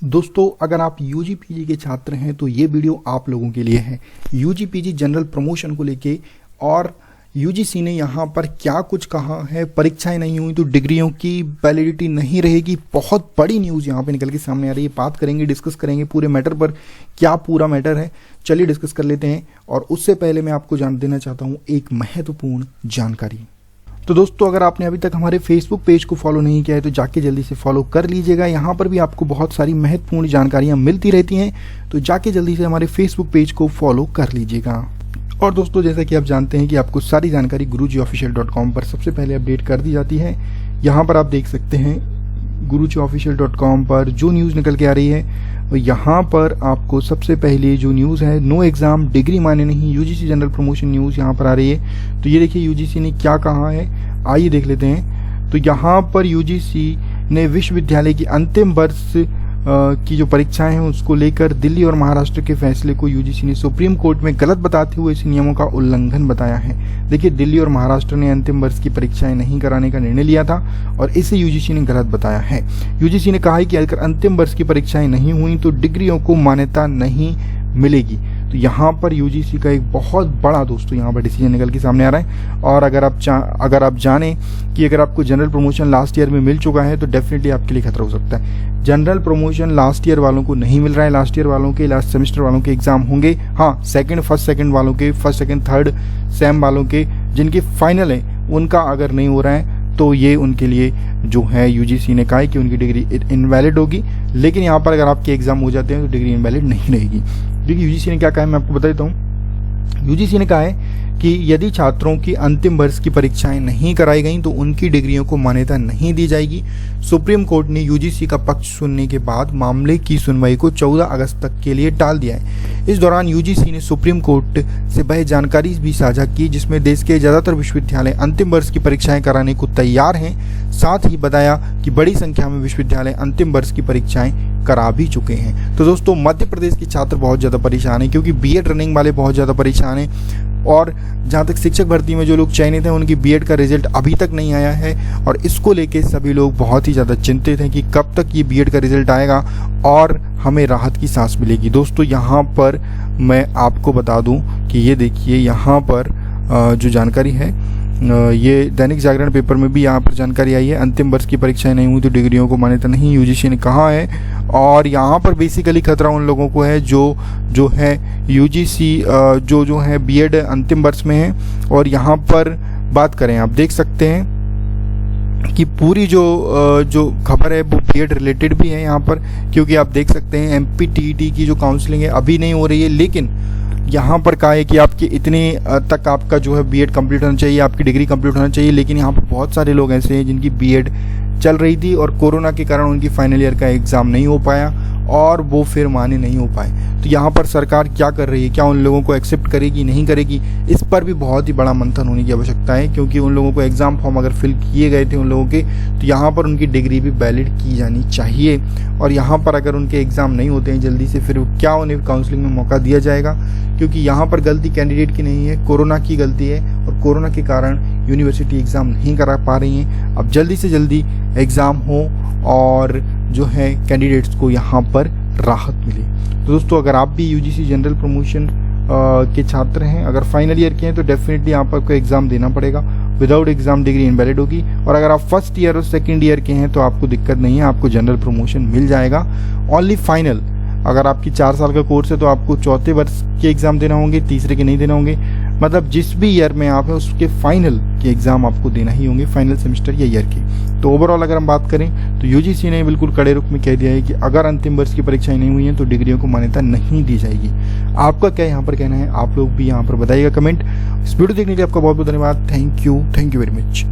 दोस्तों, अगर आप यूजी पीजी के छात्र हैं तो ये वीडियो आप लोगों के लिए है। यूजी पीजी जनरल प्रमोशन को लेके और यूजीसी ने यहाँ पर क्या कुछ कहा है, परीक्षाएं नहीं हुई तो डिग्रियों की वैलिडिटी नहीं रहेगी। बहुत बड़ी न्यूज़ यहाँ पे निकल के सामने आ रही है। बात करेंगे, डिस्कस करेंगे पूरे मैटर पर, क्या पूरा मैटर है, चलिए डिस्कस कर लेते हैं। और उससे पहले मैं आपको जान देना चाहता हूँ एक महत्वपूर्ण जानकारी। तो दोस्तों, अगर आपने अभी तक हमारे फेसबुक पेज को फॉलो नहीं किया है तो जाके जल्दी से फॉलो कर लीजिएगा। यहाँ पर भी आपको बहुत सारी महत्वपूर्ण जानकारियाँ मिलती रहती हैं, तो जाके जल्दी से हमारे फेसबुक पेज को फॉलो कर लीजिएगा। और दोस्तों, जैसा कि आप जानते हैं कि आपको सारी जानकारी gurujiofficial.com पर सबसे पहले अपडेट कर दी जाती है। यहाँ पर आप देख सकते हैं gurujiofficial.com पर जो न्यूज़ निकल के आ रही है, यहाँ पर आपको सबसे पहले जो न्यूज़ है, नो एग्ज़ाम डिग्री माने नहीं, यूजीसी जनरल प्रमोशन न्यूज़ यहाँ पर आ रही है। तो ये देखिए यूजीसी ने क्या कहा है, आइए देख लेते हैं। तो यहाँ पर यूजीसी ने विश्वविद्यालय की अंतिम वर्ष की जो परीक्षाएं हैं उसको लेकर दिल्ली और महाराष्ट्र के फैसले को यूजीसी ने सुप्रीम कोर्ट में गलत बताते हुए इस नियमों का उल्लंघन बताया है। देखिए, दिल्ली और महाराष्ट्र ने अंतिम वर्ष की परीक्षाएं नहीं कराने का निर्णय लिया था और इसे यूजीसी ने गलत बताया है। यूजीसी ने कहा है कि अगर अंतिम वर्ष की परीक्षाएं नहीं हुई तो डिग्रियों को मान्यता नहीं मिलेगी। तो यहाँ पर यूजीसी का एक बहुत बड़ा दोस्तों यहाँ पर डिसीजन निकल के सामने आ रहा है। और अगर आप जानें कि अगर आपको जनरल प्रमोशन लास्ट ईयर में मिल चुका है तो डेफिनेटली आपके लिए खतरा हो सकता है। जनरल प्रमोशन लास्ट ईयर वालों को नहीं मिल रहा है। लास्ट ईयर वालों के, लास्ट सेमेस्टर वालों के एग्जाम होंगे। हाँ, फर्स्ट सेकंड वालों के, फर्स्ट सेकंड थर्ड सेम वालों के जिनके फाइनल है उनका अगर नहीं हो रहा है तो ये उनके लिए जो है यूजीसी ने कहा है कि उनकी डिग्री इनवैलिड होगी। लेकिन यहाँ पर अगर आपके एग्जाम हो जाते हैं तो डिग्री इनवैलिड नहीं रहेगी। देखिए यूजीसी ने क्या कहा है, मैं आपको बता देता हूँ। यूजीसी ने कहा है कि यदि छात्रों की अंतिम वर्ष की परीक्षाएं नहीं कराई गई तो उनकी डिग्रियों को मान्यता नहीं दी जाएगी। सुप्रीम कोर्ट ने यूजीसी का पक्ष सुनने के बाद मामले की सुनवाई को 14 अगस्त तक के लिए टाल दिया है। इस दौरान यूजीसी ने सुप्रीम कोर्ट से वह जानकारी भी साझा की जिसमें देश के ज़्यादातर विश्वविद्यालय अंतिम वर्ष की परीक्षाएं कराने को तैयार हैं। साथ ही बताया कि बड़ी संख्या में विश्वविद्यालय अंतिम वर्ष की परीक्षाएं करा भी चुके हैं। तो दोस्तों, मध्य प्रदेश के छात्र बहुत ज़्यादा परेशान हैं क्योंकि बीएड रनिंग वाले बहुत ज़्यादा परेशान हैं। और जहाँ तक शिक्षक भर्ती में जो लोग चयनित हैं उनकी बीएड का रिजल्ट अभी तक नहीं आया है और इसको लेके सभी लोग बहुत ही ज़्यादा चिंतित हैं कि कब तक ये बीएड का रिजल्ट आएगा और हमें राहत की सांस मिलेगी। दोस्तों, यहाँ पर मैं आपको बता दूं कि ये देखिए यहाँ पर जो जानकारी है, ये दैनिक जागरण पेपर में भी यहाँ पर जानकारी आई है। अंतिम वर्ष की परीक्षाएं नहीं हुई तो डिग्रियों को मान्यता नहीं, यूजीसी ने कहा है। और यहाँ पर बेसिकली खतरा उन लोगों को है जो है यूजीसी जो है बीएड अंतिम वर्ष में है। और यहाँ पर बात करें, आप देख सकते हैं कि पूरी जो खबर है वो बीएड रिलेटेड भी है यहाँ पर, क्योंकि आप देख सकते हैं एमपी टीईटी की जो काउंसलिंग है अभी नहीं हो रही है। लेकिन यहाँ पर कहा है कि आपके इतने तक आपका जो है बीएड कंप्लीट होना चाहिए, आपकी डिग्री कंप्लीट होना चाहिए। लेकिन यहाँ पर बहुत सारे लोग ऐसे हैं जिनकी बीएड चल रही थी और कोरोना के कारण उनकी फाइनल ईयर का एग्ज़ाम नहीं हो पाया और वो फिर माने नहीं हो पाए। तो यहाँ पर सरकार क्या कर रही है, क्या उन लोगों को एक्सेप्ट करेगी नहीं करेगी, इस पर भी बहुत ही बड़ा मंथन होने की आवश्यकता है। क्योंकि उन लोगों को एग्ज़ाम फॉर्म अगर फिल किए गए थे उन लोगों के, तो यहाँ पर उनकी डिग्री भी वैलिड की जानी चाहिए। और यहाँ पर अगर उनके एग्ज़ाम नहीं होते हैं जल्दी से, फिर क्या उन्हें काउंसलिंग में मौका दिया जाएगा? क्योंकि यहाँ पर गलती कैंडिडेट की नहीं है, कोरोना की गलती है और कोरोना के कारण यूनिवर्सिटी एग्ज़ाम नहीं करा पा रही हैं। अब जल्दी से जल्दी एग्ज़ाम हो और जो है कैंडिडेट्स को यहाँ पर राहत मिले। तो दोस्तों, अगर आप भी यूजीसी जनरल प्रमोशन के छात्र हैं, अगर फाइनल ईयर के हैं, तो डेफिनेटली यहाँ पर आपको एग्ज़ाम देना पड़ेगा। विदाउट एग्ज़ाम डिग्री इनवैलिड होगी। और अगर आप फर्स्ट ईयर और सेकेंड ईयर के हैं तो आपको दिक्कत नहीं है, आपको जनरल प्रमोशन मिल जाएगा। ओनली फाइनल, अगर आपकी 4 साल का कोर्स है तो आपको चौथे वर्ष के एग्ज़ाम देना होंगे, तीसरे के नहीं देना होंगे। मतलब जिस भी ईयर में आप हैं उसके फाइनल के एग्ज़ाम आपको देना ही होंगे, फाइनल सेमेस्टर या ईयर के। तो ओवरऑल अगर हम बात करें तो यूजीसी ने बिल्कुल कड़े रुख में कह दिया है कि अगर अंतिम वर्ष की परीक्षाएं नहीं हुई हैं तो डिग्रियों को मान्यता नहीं दी जाएगी। आपका क्या यहाँ पर कहना है, आप लोग भी यहाँ पर बताइएगा कमेंट। इस वीडियो देखने के लिए आपका बहुत बहुत धन्यवाद। Thank you very much.